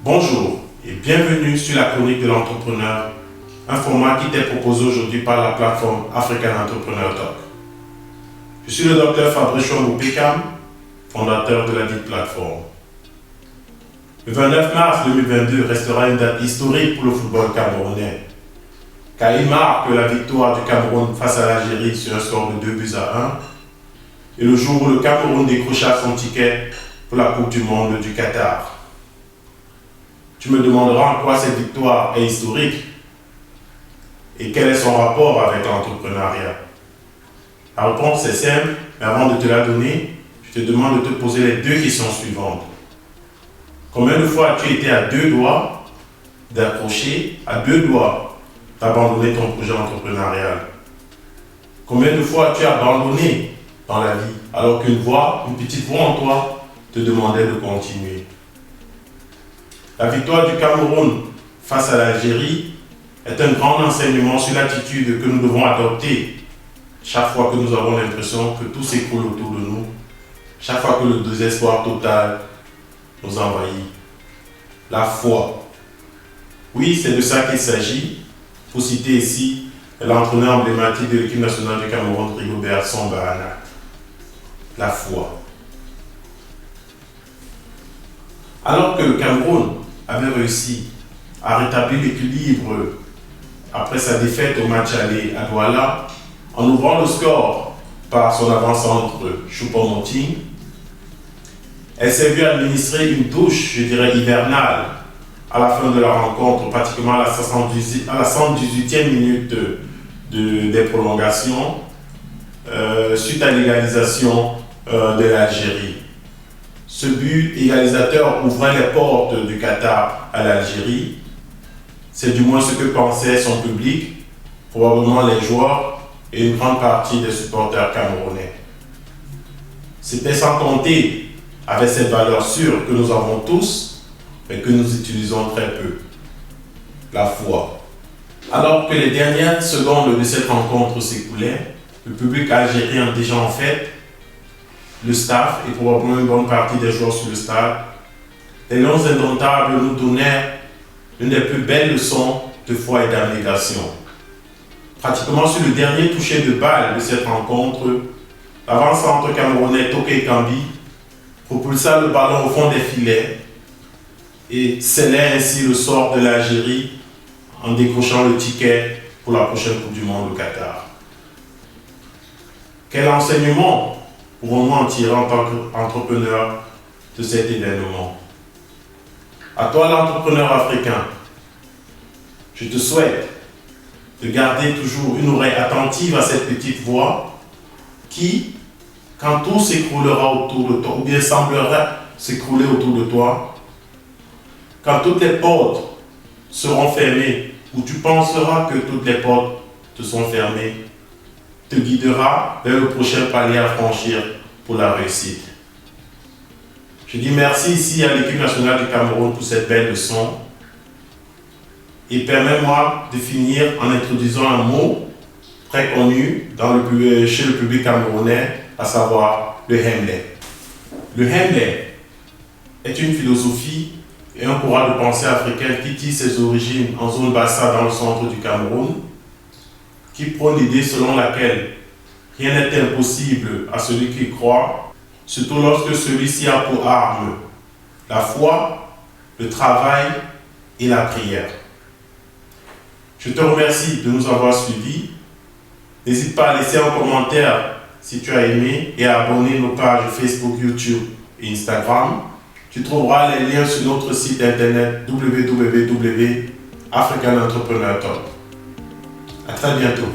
Bonjour et bienvenue sur la chronique de l'entrepreneur, un format qui t'est proposé aujourd'hui par la plateforme African Entrepreneur Talk. Je suis le Dr Fabrice Chouambo-Pekam, fondateur de la dite plateforme. Le 29 mars 2022 restera une date historique pour le football camerounais, car il marque la victoire du Cameroun face à l'Algérie sur un score de 2-1 et le jour où le Cameroun décrocha son ticket pour la Coupe du Monde du Qatar. Tu me demanderas en quoi cette victoire est historique et quel est son rapport avec l'entrepreneuriat. La réponse est simple, mais avant de te la donner, je te demande de te poser les deux questions suivantes. Combien de fois as-tu été à deux doigts d'accrocher, à deux doigts d'abandonner ton projet entrepreneurial? Combien de fois as-tu abandonné dans la vie alors qu'une petite voix en toi te demandait de continuer? La victoire du Cameroun face à l'Algérie est un grand enseignement sur l'attitude que nous devons adopter chaque fois que nous avons l'impression que tout s'écroule autour de nous, chaque fois que le désespoir total nous envahit. La foi. Oui, c'est de ça qu'il s'agit. Pour citer ici l'entraîneur emblématique de l'équipe nationale du Cameroun, Rigobert Song-Bahana. La foi. Alors que le Cameroun avait réussi à rétablir l'équilibre après sa défaite au match aller à Douala, en ouvrant le score par son avant-centre Choupo-Moting, elle s'est vue administrer une douche, je dirais hivernale, à la fin de la rencontre, pratiquement à la 118e minute des prolongations, suite à l'égalisation de l'Algérie. Ce but égalisateur ouvrait les portes du Qatar à l'Algérie. C'est du moins ce que pensait son public, probablement les joueurs et une grande partie des supporters camerounais. C'était sans compter avec cette valeur sûre que nous avons tous, mais que nous utilisons très peu, la foi. Alors que les dernières secondes de cette rencontre s'écoulaient, le public algérien déjà en fait, le staff et probablement une bonne partie des joueurs sur le stade, les Lions indomptables nous donnèrent l'une des plus belles leçons de foi et d'abnégation. Pratiquement sur le dernier toucher de balle de cette rencontre, l'avant-centre camerounais Toké Kambi propulsa le ballon au fond des filets et scellait ainsi le sort de l'Algérie en décrochant le ticket pour la prochaine Coupe du Monde au Qatar. Quel enseignement pourrons-nous en tirer en tant qu'entrepreneur de cet événement? À toi l'entrepreneur africain, je te souhaite de garder toujours une oreille attentive à cette petite voix qui, quand tout s'écroulera autour de toi, ou bien semblera s'écrouler autour de toi, quand toutes les portes seront fermées, ou tu penseras que toutes les portes te sont fermées, te guidera vers le prochain palier à franchir pour la réussite. Je dis merci ici à l'équipe nationale du Cameroun pour cette belle leçon. Et permets-moi de finir en introduisant un mot très connu chez le public camerounais, à savoir le Hemley. Le Hemley est une philosophie et un courant de pensée africain qui tire ses origines en zone Bassa dans le centre du Cameroun, qui prône l'idée selon laquelle rien n'est impossible à celui qui croit, surtout lorsque celui-ci a pour arme la foi, le travail et la prière. Je te remercie de nous avoir suivis. N'hésite pas à laisser un commentaire si tu as aimé et à abonner nos pages Facebook, YouTube et Instagram. Tu trouveras les liens sur notre site internet www.africanentrepreneurtalk. À très bientôt.